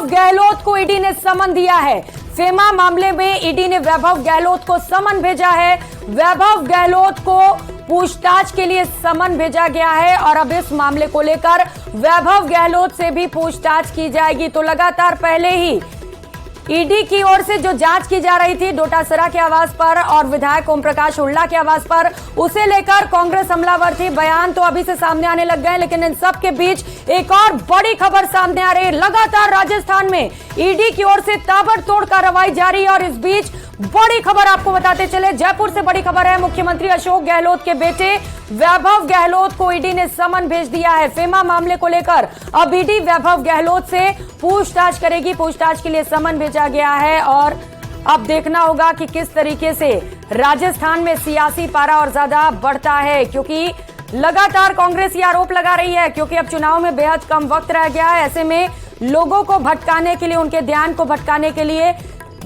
वैभव गहलोत को ईडी ने समन दिया है। फेमा मामले में ईडी ने वैभव गहलोत को समन भेजा है। वैभव गहलोत को पूछताछ के लिए समन भेजा गया है और अब इस मामले को लेकर वैभव गहलोत से भी पूछताछ की जाएगी। तो लगातार पहले ही ईडी की ओर से जो जांच की जा रही थी डोटासरा के आवास पर और विधायक ओम प्रकाश हुड्डा के आवास पर, उसे लेकर कांग्रेस हमलावर थी। बयान तो अभी से सामने आने लग गए, लेकिन इन सब के बीच एक और बड़ी खबर सामने आ रही है। लगातार राजस्थान में ईडी की ओर से ताबड़तोड़ कार्रवाई जारी है और इस बीच बड़ी खबर आपको बताते चले, जयपुर से बड़ी खबर है। मुख्यमंत्री अशोक गहलोत के बेटे वैभव गहलोत को ईडी ने समन भेज दिया है। फेमा मामले को लेकर अब ईडी वैभव गहलोत से पूछताछ करेगी। पूछताछ के लिए समन भेजा गया है और अब देखना होगा कि किस तरीके से राजस्थान में सियासी पारा और ज्यादा बढ़ता है, क्योंकि लगातार कांग्रेस ये आरोप लगा रही है क्योंकि अब चुनाव में बेहद कम वक्त रह गया है। ऐसे में लोगों को भटकाने के लिए, उनके ध्यान को भटकाने के लिए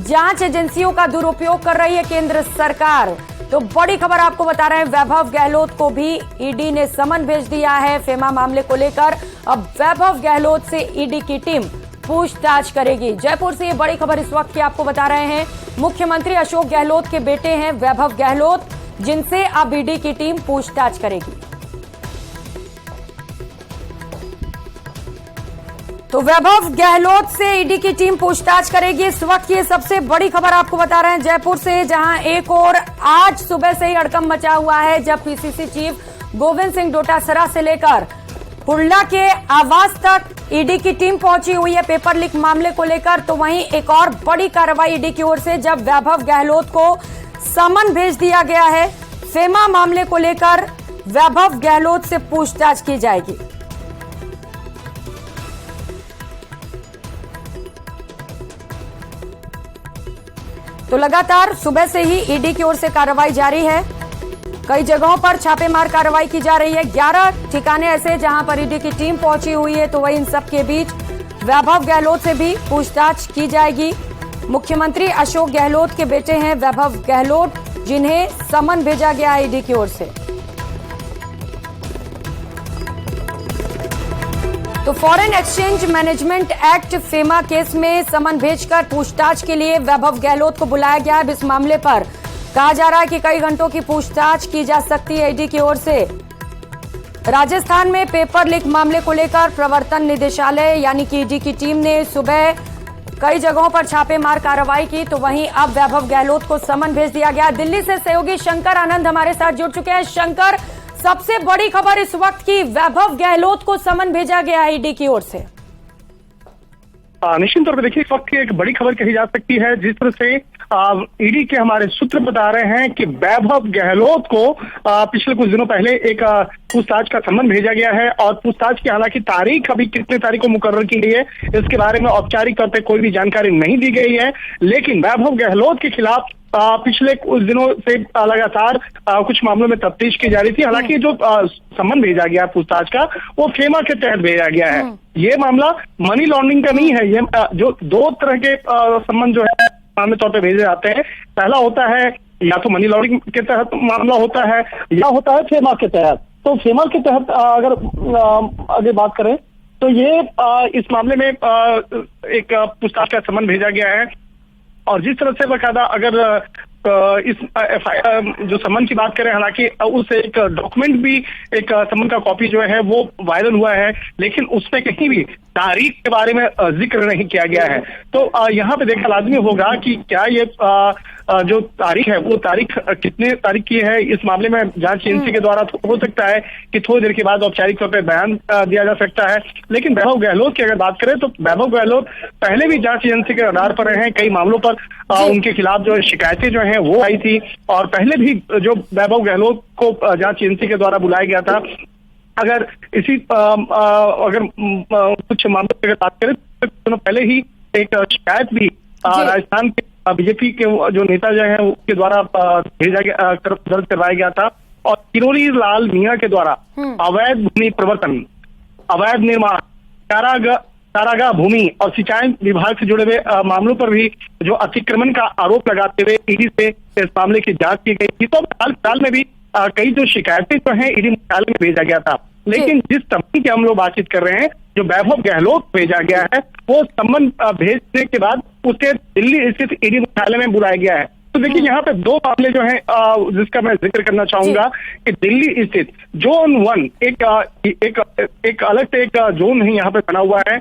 जांच एजेंसियों का दुरुपयोग कर रही है केंद्र सरकार। तो बड़ी खबर आपको बता रहे हैं, वैभव गहलोत को भी ईडी ने समन भेज दिया है फेमा मामले को लेकर। अब वैभव गहलोत से ईडी की टीम पूछताछ करेगी। जयपुर से ये बड़ी खबर इस वक्त की आपको बता रहे हैं। मुख्यमंत्री अशोक गहलोत के बेटे हैं वैभव गहलोत, जिनसे अब ईडी की टीम पूछताछ करेगी। तो वैभव गहलोत से ईडी की टीम पूछताछ करेगी। इस वक्त ये सबसे बड़ी खबर आपको बता रहे हैं जयपुर से, जहां एक और आज सुबह से ही हड़कंप मचा हुआ है जब पीसीसी चीफ गोविंद सिंह डोटासरा से लेकर हुड्डा के आवास तक ईडी की टीम पहुंची हुई है पेपर लीक मामले को लेकर। तो वहीं एक और बड़ी कार्रवाई ईडी की ओर से जब वैभव गहलोत को समन भेज दिया गया है। फेमा मामले को लेकर वैभव गहलोत से पूछताछ की जाएगी। तो लगातार सुबह से ही ईडी की ओर से कार्रवाई जारी है। कई जगहों पर छापेमार कार्रवाई की जा रही है। 11 ठिकाने ऐसे जहां पर ईडी की टीम पहुंची हुई है। तो वहीं इन सब के बीच वैभव गहलोत से भी पूछताछ की जाएगी। मुख्यमंत्री अशोक गहलोत के बेटे हैं वैभव गहलोत, जिन्हें समन भेजा गया है ईडी की ओर से। तो foreign exchange management act FEMA case में समन भेजकर पूछताछ के लिए वैभव गहलोत को बुलाया गया है। इस मामले पर कहा जा रहा है कि कई घंटों की पूछताछ की जा सकती है ईडी की ओर से। राजस्थान में पेपर लीक मामले को लेकर प्रवर्तन निदेशालय यानी कि ईडी की टीम ने सुबह कई जगहों पर छापेमार कार्रवाई की। तो वहीं अब वैभव गहलोत को समन भेज दिया गया। दिल्ली से सहयोगी शंकर आनंद हमारे साथ जुड़ चुके हैं। शंकर, सबसे बड़ी खबर इस वक्त की, वैभव गहलोत को समन भेजा गया है ईडी की ओर से। निश्चित तौर पर देखिए, इस वक्त की एक बड़ी खबर कही जा सकती है। जिस तरह से ईडी के हमारे सूत्र बता रहे हैं कि वैभव गहलोत को पिछले कुछ दिनों पहले एक पूछताछ का समन भेजा गया है और पूछताछ की हालांकि तारीख अभी कितने तारीख को मुकर्रर की गई है इसके बारे में औपचारिक तौर पर कोई भी जानकारी नहीं दी गई है। लेकिन वैभव गहलोत के खिलाफ पिछले कुछ दिनों से लगातार कुछ मामलों में तफ्तीश की जा रही थी। हालांकि जो समन भेजा गया पूछताछ का वो फेमा के तहत भेजा गया है। ये मामला मनी लॉन्ड्रिंग का नहीं है। ये जो दो तरह के समन जो है मामले तौर पे भेजे जाते हैं, पहला होता है या तो मनी लॉन्ड्रिंग के तहत मामला होता है या होता है फेमा के तहत। तो फेमा के तहत अगर आगे बात करें तो ये इस मामले में एक पूछताछ का समन भेजा गया है और जिस तरह से बकायदा अगर इस जो समन की बात करें, हालांकि उस एक डॉक्यूमेंट भी एक समन का कॉपी जो है वो वायरल हुआ है, लेकिन उसमें कहीं भी तारीख के बारे में जिक्र नहीं किया गया है। तो यहाँ पे देखना लाजमी होगा कि क्या ये जो तारीख है वो तारीख कितने तारीख की है। इस मामले में जांच एजेंसी के द्वारा हो सकता है कि थोड़ी देर के बाद औपचारिक तौर पर बयान दिया जा सकता है। लेकिन वैभव गहलोत की अगर बात करें तो वैभव गहलोत पहले भी जांच एजेंसी के रडार पर रहे हैं। कई मामलों पर उनके खिलाफ जो शिकायतें जो हैं वो आई थी और पहले भी जो वैभव गहलोत को जांच एजेंसी के द्वारा बुलाया गया था। अगर इसी अगर कुछ मामलों की बात करें तो पहले ही एक शिकायत भी राजस्थान के बीजेपी के जो नेता जो हैं उनके द्वारा भेजा गया, दर्ज करवाया गया था और किरोड़ी लाल मीणा के द्वारा अवैध भूमि प्रवर्तन, अवैध निर्माण, कारागाह भूमि और सिंचाई विभाग से जुड़े हुए मामलों पर भी जो अतिक्रमण का आरोप लगाते हुए ईडी से इस मामले की जांच की गई थी। तो हाल में भी कई जो शिकायतें जो हैं ईडी मुख्यालय में भेजा गया था। लेकिन जिस समय की हम लोग बातचीत कर रहे हैं जो वैभव गहलोत भेजा गया है, वो सम्मन भेजने के बाद उसे दिल्ली स्थित ईडी मुख्यालय में बुलाया गया है। तो देखिए यहाँ पे दो मामले जो हैं जिसका मैं जिक्र करना चाहूंगा कि दिल्ली स्थित जोन 1 एक अलग से एक जोन नहीं यहाँ पे बना हुआ है,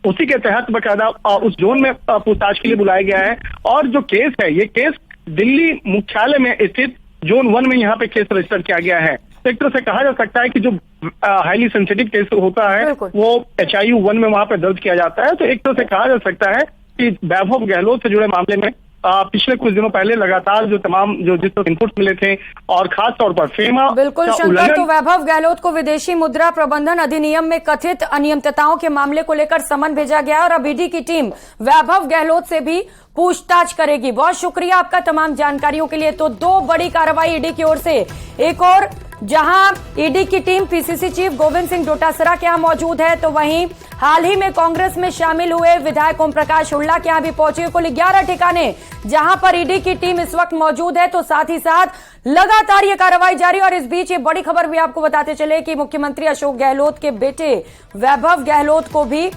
उसी के तहत बकायदा उस जोन में पूछताछ के लिए बुलाया गया है। और जो केस है, ये केस दिल्ली मुख्यालय में स्थित जोन 1 में यहाँ पे केस रजिस्टर किया गया है। तो एक तरह से कहा जा सकता है कि जो हाईली सेंसिटिव केस होता है वो HIU 1 में वहां पे दर्ज किया जाता है। तो एक तरह से कहा जा सकता है कि वैभव गहलोत से जुड़े मामले में पिछले कुछ दिनों पहले लगातार जो तमाम जो जिस तरह इनपुट मिले थे और खास तौर पर फेमा बिल्कुल शंकर, तो वैभव गहलोत को विदेशी मुद्रा प्रबंधन अधिनियम में कथित अनियमितताओं के मामले को लेकर समन भेजा गया और अब ईडी की टीम वैभव गहलोत से भी पूछताछ करेगी। बहुत शुक्रिया आपका तमाम जानकारियों के लिए। तो दो बड़ी कार्रवाई ईडी की ओर से, एक और जहां ईडी की team PCC chief Govind Singh Dotasra के यहां मौजूद है, तो वहीं हाल ही में कांग्रेस में शामिल हुए विधायक ओम प्रकाश हुड्डा के यहां भी पहुंचे। कुल 11 ठिकाने जहां पर ईडी की टीम इस वक्त मौजूद है। तो साथ ही साथ लगातार ये कार्रवाई जारी। और इस बीच ये बड़ी खबर भी आपको बताते चले कि मुख्यमंत्री अशोक गहलोत के बेटे वैभव गहलोत को भी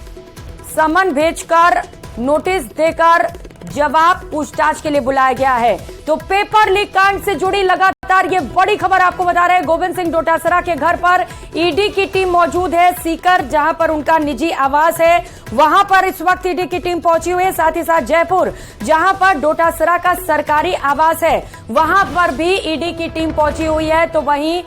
समन भेजकर, नोटिस देकर जवाब पूछताछ के लिए बुलाया गया है। तो पेपर लीक कांड से जुड़ी लगातार ये बड़ी खबर आपको बता रहे हैं। गोविंद सिंह डोटासरा के घर पर ईडी की टीम मौजूद है। सीकर जहां पर उनका निजी आवास है, वहां पर इस वक्त ईडी की टीम पहुंची हुई है। साथ ही साथ जयपुर जहां पर डोटासरा का सरकारी आवास है, वहां पर भी ईडी की टीम पहुंची हुई है। तो वहीं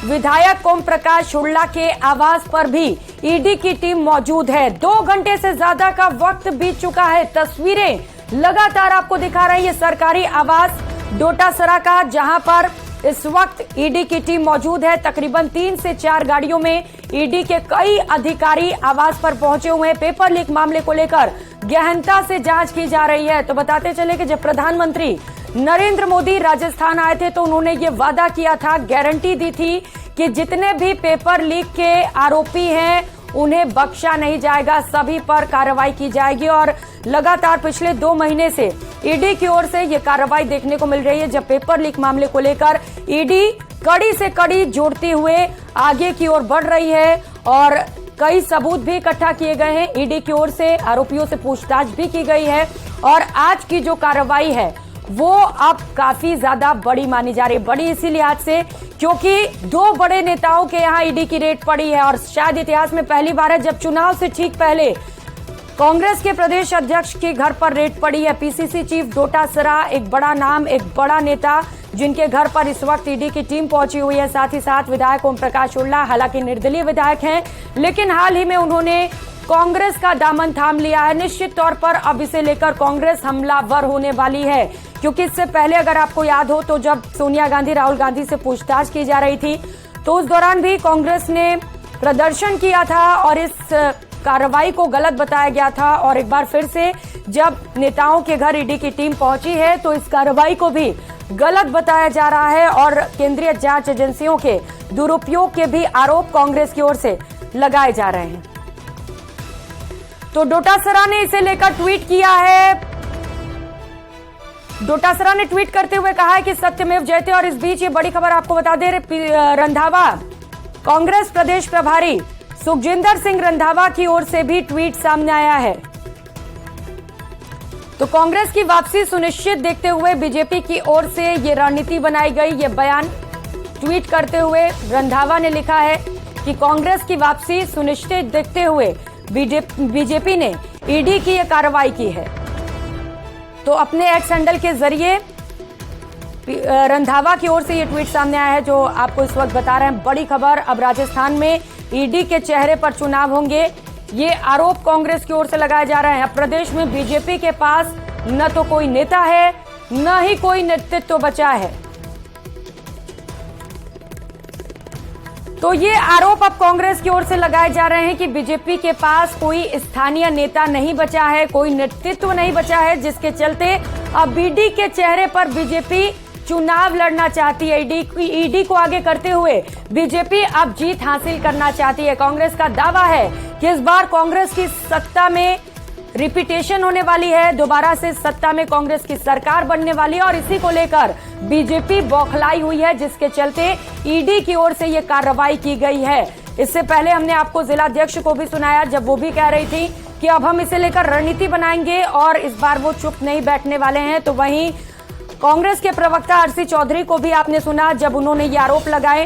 विधायक ओम प्रकाश हुड्डा के आवास पर भी ईडी की टीम मौजूद है। 2 घंटे से ज्यादा का वक्त बीत चुका है। तस्वीरें लगातार आपको दिखा रही है सरकारी आवास डोटासरा का, जहां पर इस वक्त ईडी की टीम मौजूद है। तकरीबन 3 से 4 गाड़ियों में ईडी के कई अधिकारी आवास पर पहुंचे हुए हैं। पेपर लीक मामले को लेकर गहनता से जांच की जा रही है। तो बताते चले कि जब प्रधानमंत्री नरेंद्र मोदी राजस्थान आए थे तो उन्होंने ये वादा किया था, गारंटी दी थी कि जितने भी पेपर लीक के आरोपी हैं उन्हें बख्शा नहीं जाएगा, सभी पर कार्रवाई की जाएगी। और लगातार पिछले 2 महीने से ईडी की ओर से ये कार्रवाई देखने को मिल रही है, जब पेपर लीक मामले को लेकर ईडी कड़ी से कड़ी जोड़ते हुए आगे की ओर बढ़ रही है और कई सबूत भी इकट्ठा किए गए हैं। ईडी की ओर से आरोपियों से पूछताछ भी की गई है और आज की जो कार्रवाई है वो अब काफी ज्यादा बड़ी मानी जा रही है। बड़ी इसी लिहाज से क्योंकि 2 बड़े नेताओं के यहाँ ईडी की रेड पड़ी है और शायद इतिहास में पहली बार है जब चुनाव से ठीक पहले कांग्रेस के प्रदेश अध्यक्ष के घर पर रेड पड़ी है। पीसीसी चीफ डोटासरा एक बड़ा नाम, एक बड़ा नेता, जिनके घर पर इस वक्त ईडी की टीम पहुंची हुई है। साथ ही साथ विधायक ओम प्रकाश हुड्डा हालांकि निर्दलीय विधायक हैं, लेकिन हाल ही में उन्होंने कांग्रेस का दामन थाम लिया है। निश्चित तौर पर अब इसे लेकर कांग्रेस हमलावर होने वाली है, क्योंकि इससे पहले अगर आपको याद हो तो जब सोनिया गांधी राहुल गांधी से पूछताछ की जा रही थी तो उस दौरान भी कांग्रेस ने प्रदर्शन किया था और इस कार्रवाई को गलत बताया गया था। और एक बार फिर से जब नेताओं के घर ईडी की टीम पहुंची है तो इस कार्रवाई को भी गलत बताया जा रहा है और केंद्रीय जांच एजेंसियों के दुरुपयोग के भी आरोप कांग्रेस की ओर से लगाए जा रहे हैं। तो डोटासरा ने इसे लेकर ट्वीट किया है। डोटासरा ने ट्वीट करते हुए कहा है कि सत्यमेव जयते। और इस बीच ये बड़ी खबर आपको बता दे रंधावा कांग्रेस प्रदेश प्रभारी सुखजिंदर सिंह रंधावा की ओर से भी ट्वीट सामने आया है। तो कांग्रेस की वापसी सुनिश्चित देखते हुए बीजेपी की ओर से ये रणनीति बनाई गई। ये बयान ट्वीट करते हुए रंधावा ने लिखा है कि कांग्रेस की वापसी सुनिश्चित देखते हुए बीजेपी ने ईडी की यह कार्रवाई की है। तो अपने एक्स हैंडल के जरिए रंधावा की ओर से ये ट्वीट सामने आया है जो आपको इस वक्त बता रहे हैं। बड़ी खबर, अब राजस्थान में ईडी के चेहरे पर चुनाव होंगे, ये आरोप कांग्रेस की ओर से लगाए जा रहे हैं। अब प्रदेश में बीजेपी के पास न तो कोई नेता है न ही कोई नेतृत्व बचा है। तो ये आरोप अब कांग्रेस की ओर से लगाए जा रहे हैं कि बीजेपी के पास कोई स्थानीय नेता नहीं बचा है, कोई नेतृत्व नहीं बचा है, जिसके चलते अब ईडी के चेहरे पर बीजेपी चुनाव लड़ना चाहती है। ईडी को आगे करते हुए बीजेपी अब जीत हासिल करना चाहती है। कांग्रेस का दावा है कि इस बार कांग्रेस की सत्ता में रिपीटेशन होने वाली है, दोबारा से सत्ता में कांग्रेस की सरकार बनने वाली है और इसी को लेकर बीजेपी बौखलाई हुई है, जिसके चलते ईडी की ओर से यह कार्रवाई की गई है। इससे पहले हमने आपको जिलाध्यक्ष को भी सुनाया जब वो भी कह रही थी कि अब हम इसे लेकर रणनीति बनाएंगे और इस बार वो चुप नहीं बैठने वाले हैं। तो वहीं कांग्रेस के प्रवक्ता आरसी चौधरी को भी आपने सुना जब उन्होंने ये आरोप लगाए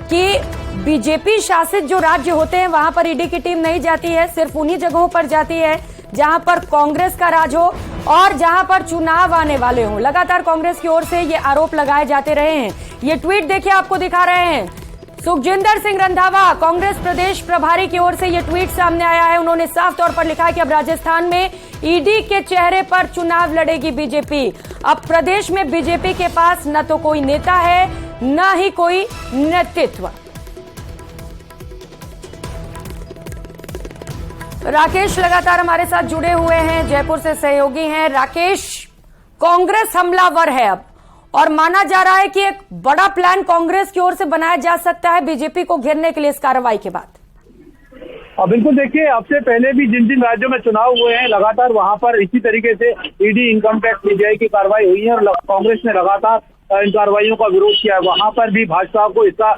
कि बीजेपी शासित जो राज्य होते हैं वहां पर ईडी की टीम नहीं जाती है, सिर्फ उन्हीं जगहों पर जाती है जहां पर कांग्रेस का राज हो और जहां पर चुनाव आने वाले हों। लगातार कांग्रेस की ओर से ये आरोप लगाए जाते रहे हैं। ये ट्वीट देखिए, आपको दिखा रहे हैं। सुखजिंदर सिंह रंधावा कांग्रेस प्रदेश प्रभारी की ओर से ये ट्वीट सामने आया है। उन्होंने साफ तौर पर लिखा है कि अब राजस्थान में ईडी के चेहरे पर चुनाव लड़ेगी बीजेपी। अब प्रदेश में बीजेपी के पास न तो कोई नेता है न ही कोई नेतृत्व। राकेश लगातार हमारे साथ जुड़े हुए हैं, जयपुर से सहयोगी हैं। राकेश, कांग्रेस हमलावर है अब और माना जा रहा है कि एक बड़ा प्लान कांग्रेस की ओर से बनाया जा सकता है बीजेपी को घेरने के लिए इस कार्रवाई के बाद। बिल्कुल, देखिए, अब से पहले भी जिन जिन राज्यों में चुनाव हुए हैं लगातार वहां पर इसी तरीके से ईडी, इनकम टैक्स, सीबीआई की कार्रवाई हुई है और कांग्रेस ने लगातार इन कार्रवाइयों का विरोध किया है। वहां पर भी भाजपा को इसका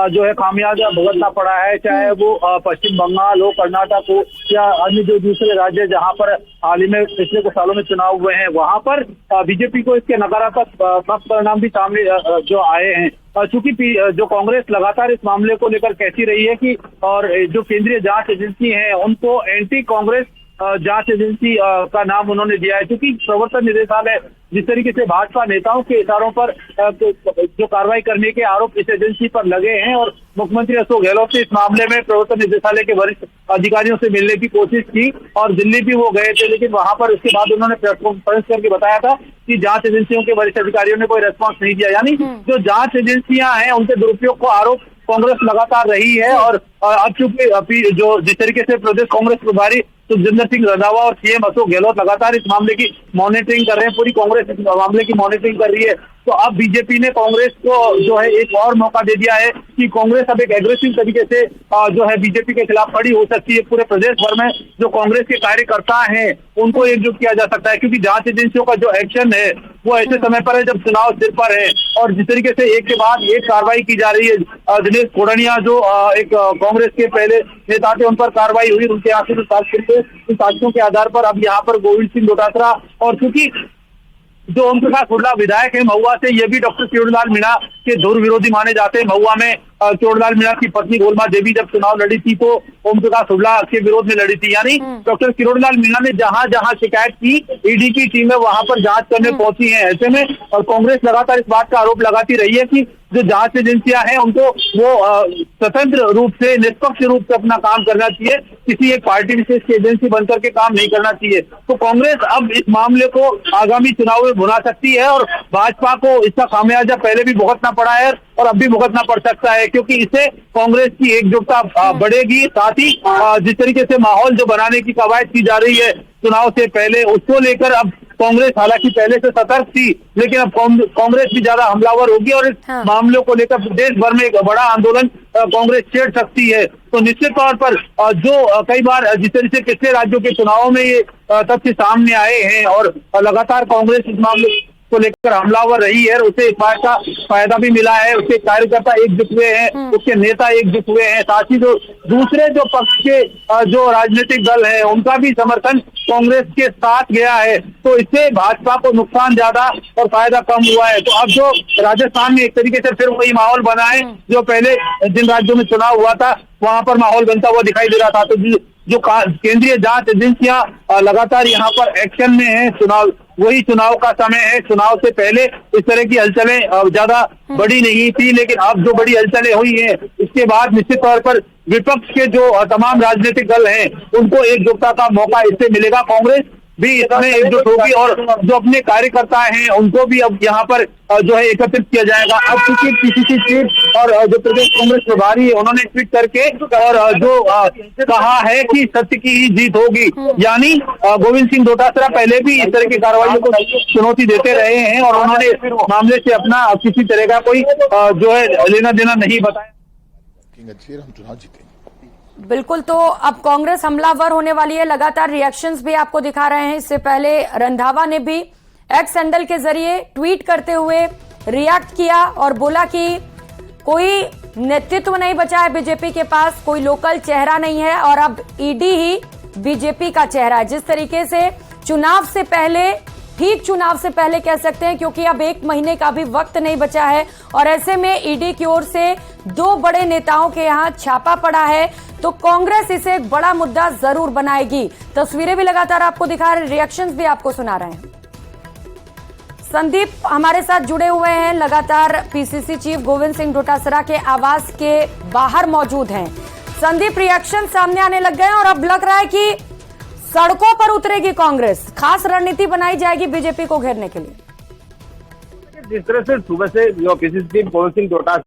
जो है खामियाजा भुगतना पड़ा है, चाहे वो पश्चिम बंगाल हो, कर्नाटक हो या अन्य जो दूसरे राज्य जहां पर हाल ही में पिछले कुछ सालों में चुनाव हुए हैं, वहां पर बीजेपी को इसके नकारात्मक परिणाम भी सामने जो आए हैं। चूंकि जो कांग्रेस लगातार इस मामले को लेकर कहती रही है कि और जो केंद्रीय जांच एजेंसी है उनको एंटी कांग्रेस जांच एजेंसी का नाम उन्होंने दिया है, क्योंकि प्रवर्तन निदेशालय जिस तरीके से भाजपा नेताओं के इशारों पर जो कार्रवाई करने के आरोप इस एजेंसी पर लगे हैं और मुख्यमंत्री अशोक गहलोत ने इस मामले में प्रवर्तन निदेशालय के वरिष्ठ अधिकारियों से मिलने की कोशिश की और दिल्ली भी वो गए थे, लेकिन वहां पर उसके बाद उन्होंने प्रेस कॉन्फ्रेंस करके बताया था कि जांच एजेंसियों के वरिष्ठ अधिकारियों ने कोई रेस्पॉन्स नहीं दिया। यानी जो जांच एजेंसियां हैं उनके दुरुपयोग को आरोप कांग्रेस लगातार रही है और अब चूंकि जो जिस तरीके से प्रदेश कांग्रेस प्रभारी सुखजिंदर सिंह रंधावा और सीएम अशोक गहलोत लगातार इस मामले की मॉनिटरिंग कर रहे हैं, पूरी कांग्रेस इस मामले की मॉनिटरिंग कर रही है, तो अब बीजेपी ने कांग्रेस को जो है एक और मौका दे दिया है कि कांग्रेस अब एक एग्रेसिव तरीके से जो है बीजेपी के खिलाफ खड़ी हो सकती है। पूरे प्रदेश भर में जो कांग्रेस के कार्यकर्ता हैं उनको एकजुट किया जा सकता है, क्योंकि जांच एजेंसियों का जो एक्शन है वो ऐसे समय पर है जब चुनाव सिर पर है और जिस तरीके से एक के बाद एक कार्रवाई की जा रही है। दिनेश कोडनिया जो एक कांग्रेस के पहले नेता थे उन पर कार्रवाई हुई, उनके यहाँ से साक्ष्यों के आधार पर अब यहाँ पर गोविंद सिंह डोटासरा और चूंकि जो ओम प्रकाश हुड्डा विधायक है महुआ से, ये भी डॉक्टर किरोड़ीलाल मीणा के धुर विरोधी माने जाते हैं। महुआ में किरोड़ीलाल मीणा की पत्नी गोलमा देवी जब चुनाव लड़ी थी तो ओम प्रकाश हुड्डा के विरोध में लड़ी थी। यानी डॉक्टर किरोड़ीलाल मीणा ने जहां जहां शिकायत की ईडी की टीमें वहां पर जांच करने पहुंची हैं। ऐसे में और कांग्रेस लगातार इस बात का आरोप लगाती रही है कि जो जांच एजेंसियां हैं उनको वो स्वतंत्र रूप से, निष्पक्ष रूप से अपना काम करना चाहिए, किसी एक पार्टी विशेष की एजेंसी बनकर के काम नहीं करना चाहिए। तो कांग्रेस अब इस मामले को आगामी चुनाव में भुना सकती है और भाजपा को इसका खामियाजा पहले भी भुगतना पड़ा है और अब भी भुगतना पड़ सकता है, क्योंकि इससे कांग्रेस की एकजुटता बढ़ेगी। साथ ही जिस तरीके से माहौल जो बनाने की कवायद की जा रही है चुनाव से पहले, उसको लेकर अब कांग्रेस हालांकि पहले से सतर्क थी, लेकिन अब कांग्रेस भी ज्यादा हमलावर होगी और इस मामलों को लेकर देश भर में एक बड़ा आंदोलन कांग्रेस छेड़ सकती है। तो निश्चित तौर पर जो कई बार जिस तरह से पिछले राज्यों के चुनावों में ये तथ्य सामने आए हैं और लगातार कांग्रेस इस मामले को लेकर हमलावर रही है, उसे इस बात का फायदा भी मिला है। उसके कार्यकर्ता एकजुट हुए हैं, उसके नेता एकजुट हुए हैं, साथ ही जो दूसरे जो पक्ष के जो राजनीतिक दल है उनका भी समर्थन कांग्रेस के साथ गया है। तो इससे भाजपा को नुकसान ज्यादा और फायदा कम हुआ है। तो अब जो राजस्थान में एक तरीके से फिर वही माहौल बना है जो पहले जिन राज्यों में चुनाव हुआ था वहां पर माहौल बनता हुआ दिखाई दे रहा था। तो जो केंद्रीय जांच एजेंसियां लगातार यहाँ पर एक्शन में है, वही चुनाव का समय है। चुनाव से पहले इस तरह की हलचलें ज्यादा बड़ी नहीं थी, लेकिन अब जो बड़ी हलचलें हुई हैं इसके बाद निश्चित तौर पर विपक्ष के जो तमाम राजनीतिक दल हैं उनको एकजुटता का मौका इससे मिलेगा। कांग्रेस भी इसमें एकजुट होगी और जो अपने कार्यकर्ता हैं उनको भी अब यहाँ पर जो है एकत्रित किया जाएगा। अब चूंकि पीसीसी चीफ और जो प्रदेश कांग्रेस प्रभारी है उन्होंने ट्वीट करके और जो कहा है कि सत्य की ही जीत होगी, यानी गोविंद सिंह डोटासरा पहले भी इस तरह की कार्रवाइयों को चुनौती देते रहे हैं और उन्होंने मामले से अपना किसी तरह का कोई जो है लेना देना नहीं बताया। हम चुनाव जीतेंगे बिल्कुल। तो अब कांग्रेस हमलावर होने वाली है, लगातार रिएक्शंस भी आपको दिखा रहे हैं। इससे पहले रंधावा ने भी एक्स हैंडल के जरिए ट्वीट करते हुए रिएक्ट किया और बोला कि कोई नेतृत्व नहीं बचा है बीजेपी के पास, कोई लोकल चेहरा नहीं है और अब ईडी ही बीजेपी का चेहरा है। जिस तरीके से चुनाव से पहले, ठीक चुनाव से पहले कह सकते हैं, क्योंकि अब 1 महीने का भी वक्त नहीं बचा है और ऐसे में ईडी की ओर से 2 बड़े नेताओं के यहां छापा पड़ा है, तो कांग्रेस इसे एक बड़ा मुद्दा जरूर बनाएगी। तस्वीरें भी लगातार आपको दिखा रहे, रिएक्शंस भी आपको सुना रहे हैं। संदीप हमारे साथ जुड़े हुए हैं, लगातार पीसीसी चीफ गोविंद सिंह डोटासरा के आवास के बाहर मौजूद हैं। संदीप, रिएक्शन सामने आने लग गए हैं और अब लग रहा है कि सड़कों पर उतरेगी कांग्रेस, खास रणनीति बनाई जाएगी बीजेपी को घेरने के लिए। जिस तरह से सुबह से जो पीसीसी चीफ गोविंद सिंह डोटासरा